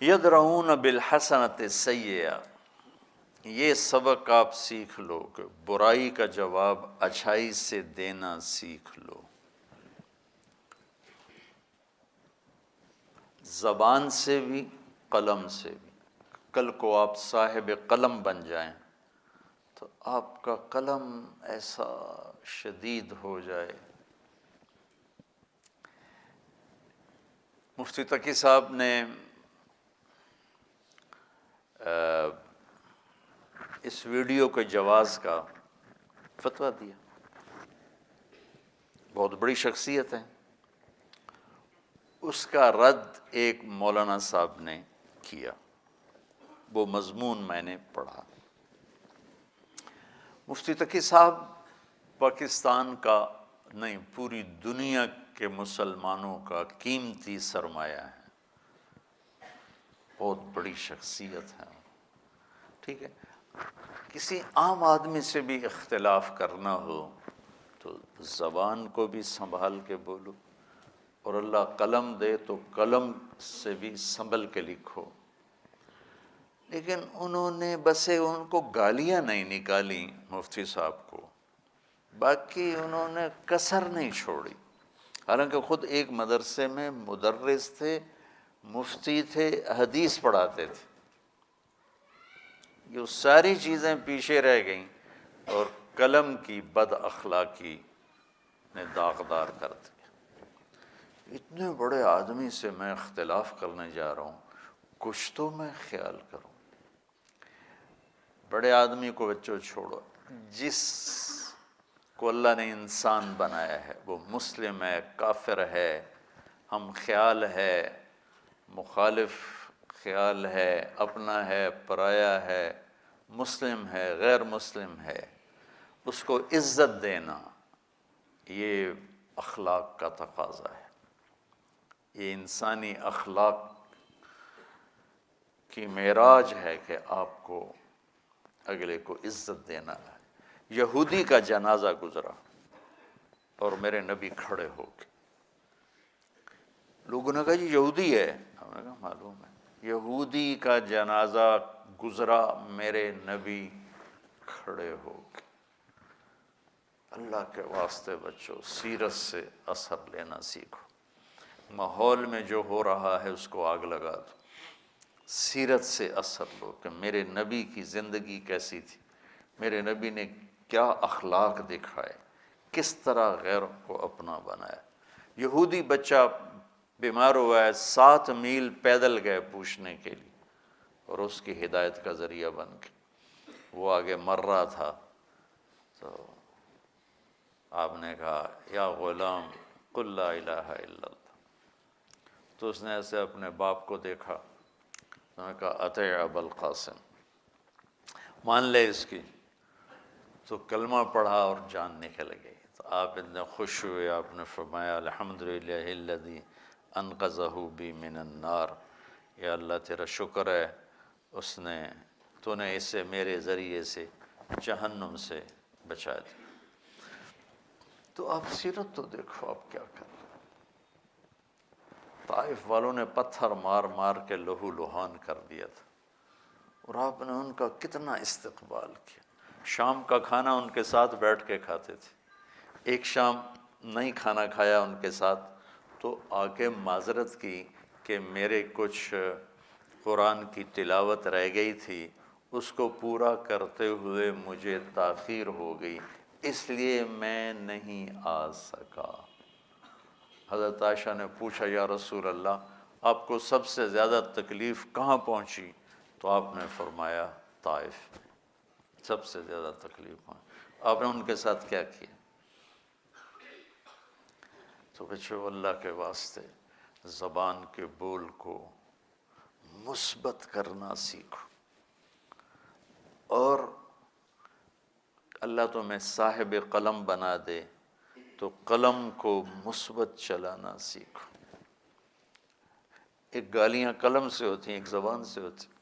یدرؤون بالحسنۃ السیئہ، یہ سبق آپ سیکھ لو کہ برائی کا جواب اچھائی سے دینا سیکھ لو۔ زبان سے بھی، قلم سے بھی۔ کل کو آپ صاحب قلم بن جائیں تو آپ کا قلم ایسا شدید ہو جائے۔ مفتی تقی صاحب نے اس ویڈیو کے جواز کا فتویٰ دیا، بہت بڑی شخصیت ہے۔ اس کا رد ایک مولانا صاحب نے کیا، وہ مضمون میں نے پڑھا۔ مفتی تقی صاحب پاکستان کا نہیں، پوری دنیا کے مسلمانوں کا قیمتی سرمایہ ہے، بہت بڑی شخصیت ہے، ٹھیک ہے۔ کسی عام آدمی سے بھی اختلاف کرنا ہو تو زبان کو بھی سنبھال کے بولو، اور اللہ قلم دے تو قلم سے بھی سنبھل کے لکھو۔ لیکن انہوں نے بس ان کو گالیاں نہیں نکالی مفتی صاحب کو، باقی انہوں نے کسر نہیں چھوڑی۔ حالانکہ خود ایک مدرسے میں مدرس تھے، مفتی تھے، حدیث پڑھاتے تھے، یہ ساری چیزیں پیچھے رہ گئیں اور قلم کی بد اخلاقی نے داغدار کر دیا۔ اتنے بڑے آدمی سے میں اختلاف کرنے جا رہا ہوں، کچھ تو میں خیال کروں۔ بڑے آدمی کو بچوں چھوڑو، جس کو اللہ نے انسان بنایا ہے وہ مسلم ہے، کافر ہے، ہم خیال ہے، مخالف خیال ہے، اپنا ہے، پرایا ہے، مسلم ہے، غیر مسلم ہے، اس کو عزت دینا یہ اخلاق کا تقاضا ہے، یہ انسانی اخلاق کی معراج ہے کہ آپ کو اگلے کو عزت دینا ہے۔ یہودی کا جنازہ گزرا اور میرے نبی کھڑے ہو کے، لوگوں نے کہا جی یہودی ہے، ہم نے کہا معلوم ہے، یہودی کا جنازہ گزرا، میرے نبی کھڑے ہو کے۔ اللہ کے واسطے بچوں سیرت سے اثر لینا سیکھو۔ ماحول میں جو ہو رہا ہے اس کو آگ لگا دو، سیرت سے اثر لو کہ میرے نبی کی زندگی کیسی تھی، میرے نبی نے کیا اخلاق دکھائے، کس طرح غیروں کو اپنا بنایا۔ یہودی بچہ بیمار ہوا ہے، 7 میل پیدل گئے پوچھنے کے لیے، اور اس کی ہدایت کا ذریعہ بن کے وہ آگے مر رہا تھا، تو آپ نے کہا یا غلام قل لا الہ الا اللہ، تو اس نے ایسے اپنے باپ کو دیکھا، انہوں نے کہا اطیع ابا القاسم، مان لے اس کی، تو کلمہ پڑھا اور جان نکل گئی۔ تو آپ اتنے خوش ہوئے، آپ نے فرمایا الحمدللہ الذی انقذہ بی من النار، یا اللہ تیرا شکر ہے اس نے، تو نے اسے میرے ذریعے سے جہنم سے بچا دیا۔ تو آپ سیرت تو دیکھو آپ کیا کر رہے ہیں۔ طائف والوں نے پتھر مار مار کے لہو لہان کر دیا تھا، اور آپ نے ان کا کتنا استقبال کیا۔ شام کا کھانا ان کے ساتھ بیٹھ کے کھاتے تھے، ایک شام نہیں کھانا کھایا ان کے ساتھ تو آ کے معذرت کی کہ میرے کچھ قرآن کی تلاوت رہ گئی تھی، اس کو پورا کرتے ہوئے مجھے تاخیر ہو گئی، اس لیے میں نہیں آ سکا۔ حضرت عائشہ نے پوچھا یا رسول اللہ آپ کو سب سے زیادہ تکلیف کہاں پہنچی؟ تو آپ نے فرمایا طائف میں سب سے زیادہ تکلیف پہنچی۔ آپ نے ان کے ساتھ کیا کیا؟ تو بچوں اللہ کے واسطے زبان کے بول کو مثبت کرنا سیکھو، اور اللہ تمہیں صاحب قلم بنا دے تو قلم کو مثبت چلانا سیکھو۔ ایک گالیاں قلم سے ہوتی ہیں، ایک زبان سے ہوتی ہیں۔